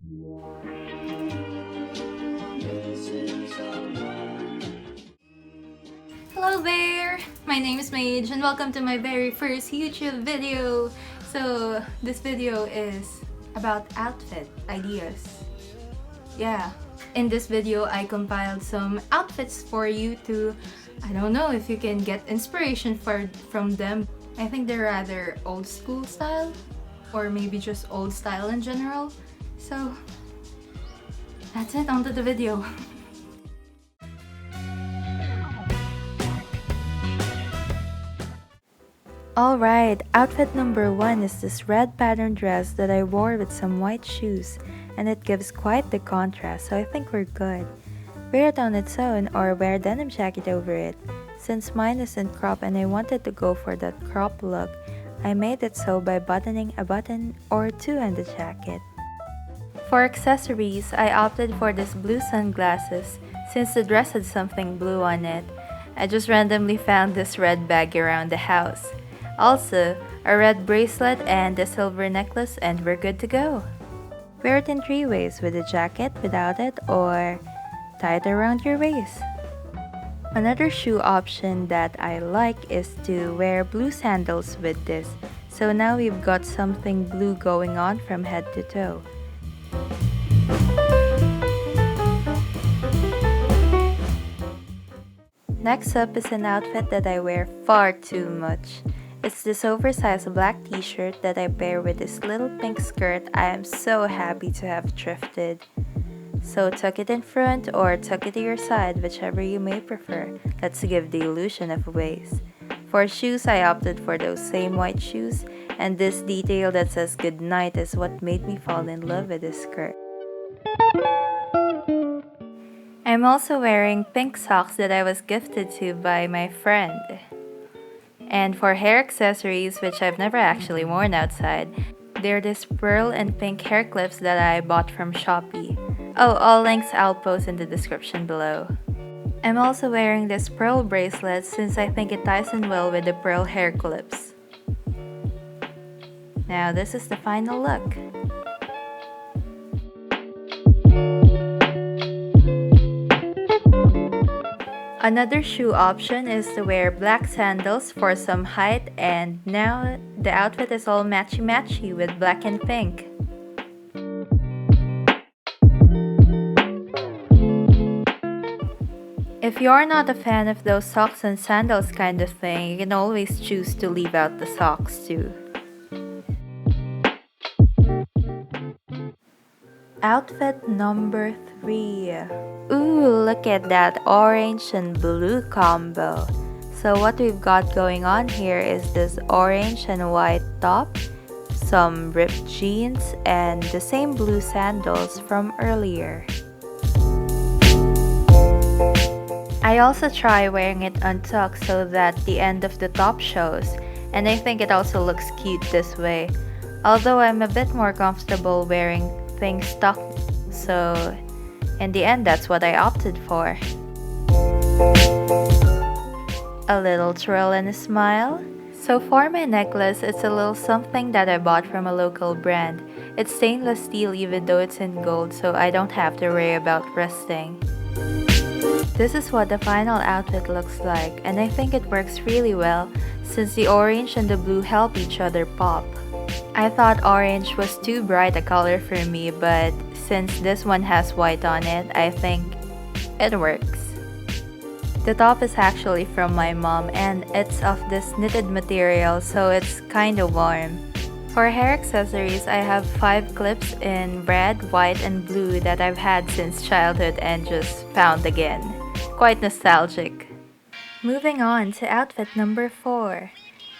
Hello there! My name is Mage and welcome to my very first YouTube video. So this video is about outfit ideas. Yeah, in this video I compiled some outfits for you to, I don't know if you can get inspiration from them. I think they're rather old school style or maybe just old style in general. So that's it, onto the video. Alright, outfit number 1 is this red pattern dress that I wore with some white shoes, and it gives quite the contrast, so I think we're good. Wear it on its own or wear a denim jacket over it. Since mine isn't crop and I wanted to go for that crop look, I made it so by buttoning a button or two on the jacket. For accessories, I opted for this blue sunglasses since the dress had something blue on it. I just randomly found this red bag around the house. Also, a red bracelet and a silver necklace, and we're good to go. Wear it in 3 ways: with a jacket, without it, or tie it around your waist. Another shoe option that I like is to wear blue sandals with this. So now we've got something blue going on from head to toe. Next up is an outfit that I wear far too much. It's this oversized black t-shirt that I pair with this little pink skirt I am so happy to have thrifted. So tuck it in front or tuck it to your side, whichever you may prefer. Let's give the illusion of a waist. For shoes, I opted for those same white shoes, and this detail that says goodnight is what made me fall in love with this skirt. I'm also wearing pink socks that I was gifted to by my friend. And for hair accessories, which I've never actually worn outside, they're this pearl and pink hair clips that I bought from Shopee. Oh, all links I'll post in the description below. I'm also wearing this pearl bracelet since I think it ties in well with the pearl hair clips. Now this is the final look. Another shoe option is to wear black sandals for some height, and now the outfit is all matchy-matchy with black and pink. If you're not a fan of those socks and sandals kind of thing, you can always choose to leave out the socks too. Outfit number 3. Ooh, look at that orange and blue combo. So what we've got going on here is this orange and white top, some ripped jeans, and the same blue sandals from earlier. I also try wearing it untucked so that the end of the top shows, and I think it also looks cute this way. Although I'm a bit more comfortable wearing things tucked, so in the end that's what I opted for. A little twirl and a smile. So for my necklace, it's a little something that I bought from a local brand. It's stainless steel even though it's in gold, so I don't have to worry about rusting. This is what the final outfit looks like, and I think it works really well since the orange and the blue help each other pop. I thought orange was too bright a color for me, but since this one has white on it, I think it works. The top is actually from my mom, and it's of this knitted material, so it's kinda warm. For hair accessories, I have 5 clips in red, white, and blue that I've had since childhood and just found again. Quite nostalgic. Moving on to outfit number 4.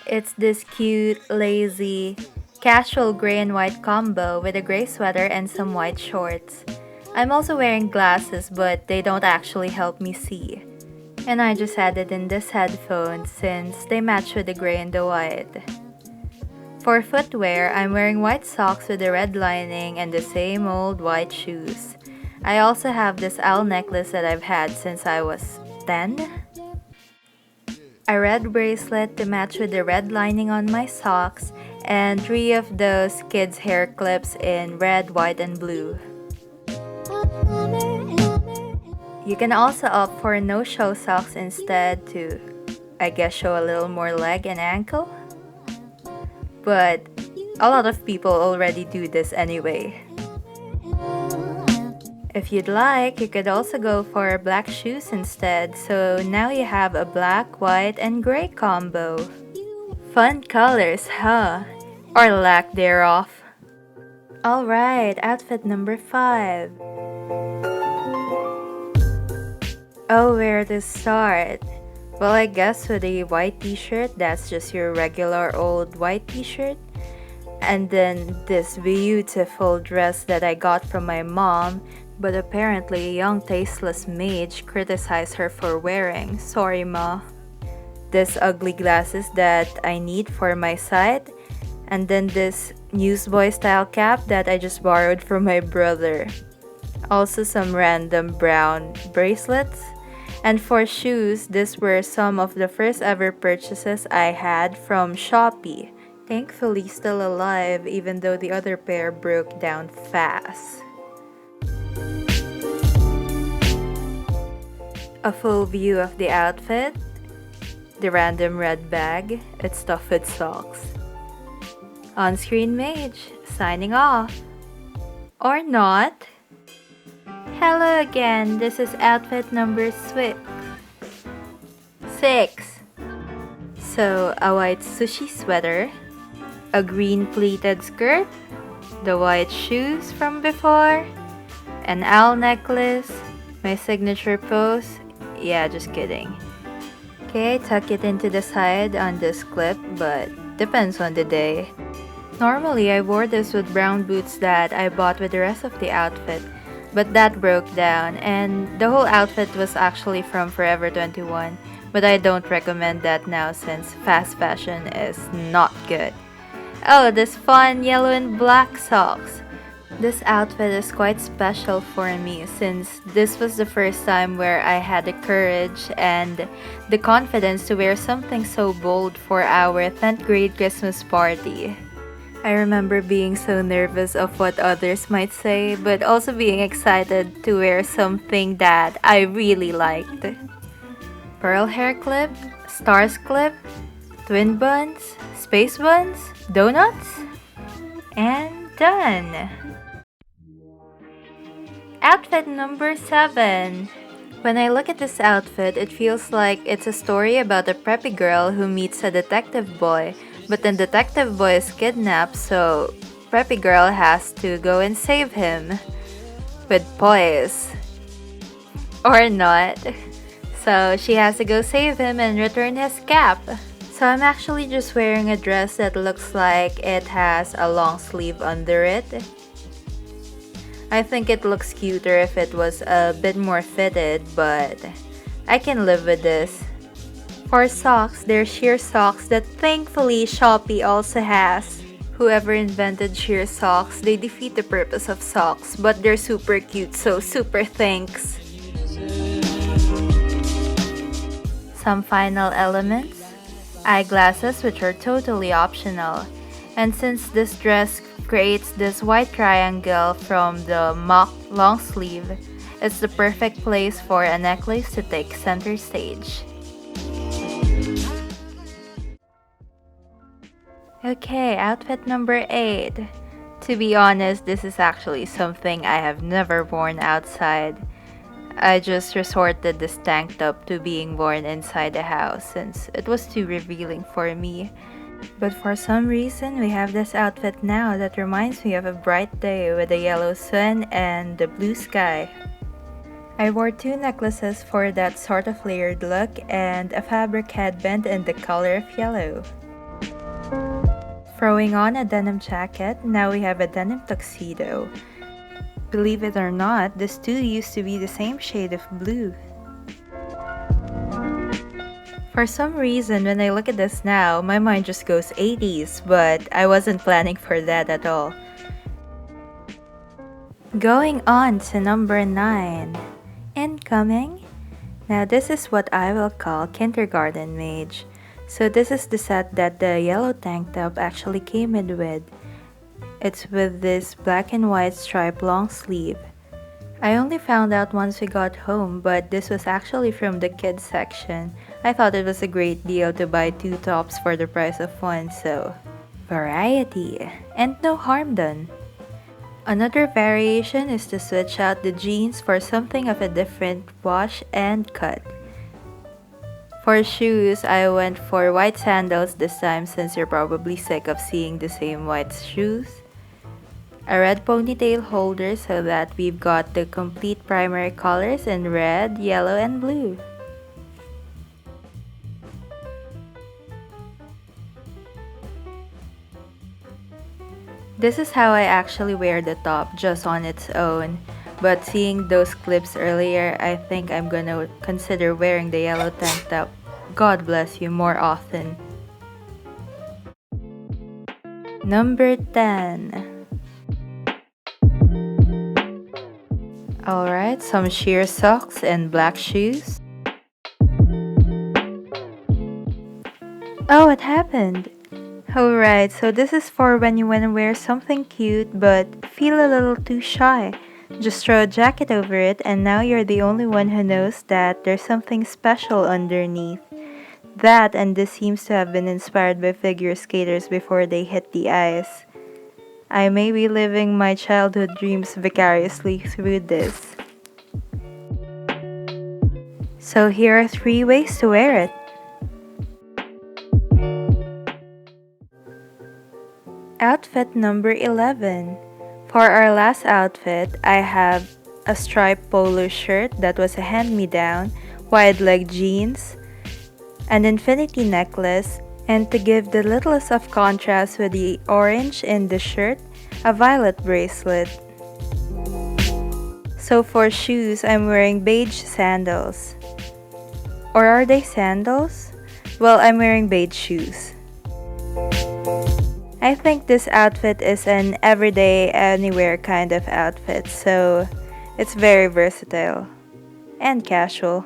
It's this cute, lazy, casual gray and white combo with a gray sweater and some white shorts. I'm also wearing glasses, but they don't actually help me see. And I just added in this headphones since they match with the gray and the white. For footwear, I'm wearing white socks with a red lining and the same old white shoes. I also have this owl necklace that I've had since I was 10. A red bracelet to match with the red lining on my socks, and 3 of those kids' hair clips in red, white, and blue. You can also opt for no-show socks instead to, I guess, show a little more leg and ankle. But a lot of people already do this anyway. If you'd like, you could also go for black shoes instead, so now you have a black, white, and gray combo. Fun colors, huh? Or lack thereof. Alright, outfit number 5. Oh, where to start? Well, I guess with a white t-shirt, that's just your regular old white t-shirt. And then this beautiful dress that I got from my mom, but apparently a young tasteless mage criticized her for wearing. Sorry, ma. This ugly glasses that I need for my sight. And then this newsboy style cap that I just borrowed from my brother. Also some random brown bracelets. And for shoes, these were some of the first ever purchases I had from Shopee. Thankfully still alive even though the other pair broke down fast. A full view of the outfit. The random red bag, it's stuffed with socks. On-screen Mage, signing off. Or not. Hello again, this is outfit number 6. So, a white sushi sweater, a green pleated skirt, the white shoes from before, an owl necklace, my signature pose, yeah, just kidding. Okay, tuck it into the side on this clip, but depends on the day. Normally, I wore this with brown boots that I bought with the rest of the outfit, but that broke down, and the whole outfit was actually from Forever 21, but I don't recommend that now since fast fashion is not good. Oh, this fun yellow and black socks. This outfit is quite special for me since this was the first time where I had the courage and the confidence to wear something so bold for our 10th grade Christmas party. I remember being so nervous of what others might say, but also being excited to wear something that I really liked. Pearl hair clip, stars clip, twin buns, space buns, donuts, and done! Outfit number 7. When I look at this outfit, it feels like it's a story about a preppy girl who meets a detective boy, but then detective boy is kidnapped, so preppy girl has to go and save him. With poise. Or not. So she has to go save him and return his cap. So I'm actually just wearing a dress that looks like it has a long sleeve under it. I think it looks cuter if it was a bit more fitted, but I can live with this. For socks, they're sheer socks that thankfully Shopee also has. Whoever invented sheer socks, they defeat the purpose of socks, but they're super cute, so super thanks. Some final elements. Eyeglasses, which are totally optional. And since this dress creates this white triangle from the mock long sleeve, it's the perfect place for a necklace to take center stage. Okay, outfit number 8. To be honest, this is actually something I have never worn outside. I just resorted this tank top to being worn inside the house since it was too revealing for me. But for some reason, we have this outfit now that reminds me of a bright day with a yellow sun and the blue sky. I wore 2 necklaces for that sort of layered look and a fabric headband in the color of yellow. Throwing on a denim jacket, now we have a denim tuxedo. Believe it or not, this too used to be the same shade of blue. For some reason, when I look at this now, my mind just goes 80s, but I wasn't planning for that at all. Going on to number 9. Incoming. Now this is what I will call kindergarten mage. So this is the set that the yellow tank top actually came in with. It's with this black and white stripe long sleeve. I only found out once we got home, but this was actually from the kids section. I thought it was a great deal to buy 2 tops for the price of one, so variety and no harm done. Another variation is to switch out the jeans for something of a different wash and cut. For shoes, I went for white sandals this time since you're probably sick of seeing the same white shoes. A red ponytail holder so that we've got the complete primary colors in red, yellow, and blue. This is how I actually wear the top just on its own. But seeing those clips earlier, I think I'm gonna consider wearing the yellow tank top, God bless you, more often. Number 10. Alright, some sheer socks and black shoes. Oh, it happened! Alright, so this is for when you want to wear something cute but feel a little too shy. Just throw a jacket over it and now you're the only one who knows that there's something special underneath. That and this seems to have been inspired by figure skaters before they hit the ice. I may be living my childhood dreams vicariously through this. So here are 3 ways to wear it. Outfit number 11. For our last outfit, I have a striped polo shirt that was a hand-me-down, wide leg jeans, an infinity necklace, and to give the littlest of contrast with the orange in the shirt, a violet bracelet. So for shoes, I'm wearing beige sandals. Or are they sandals? Well, I'm wearing beige shoes. I think this outfit is an everyday, anywhere kind of outfit, so it's very versatile and casual.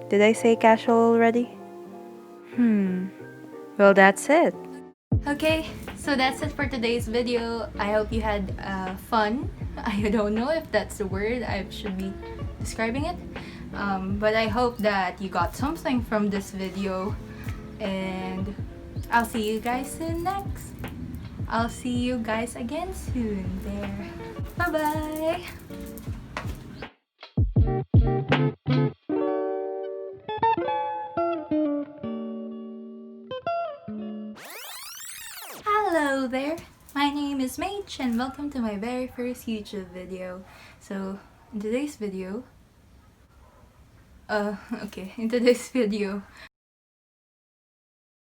Did I say casual already? Well, that's it. Okay, so that's it for today's video. I hope you had fun. I don't know if that's the word I should be describing it, but I hope that you got something from this video, and I'll see you guys soon next. I'll see you guys again soon there. Bye-bye! Hello there! My name is Mage and welcome to my very first YouTube video. So, in today's video, in today's video,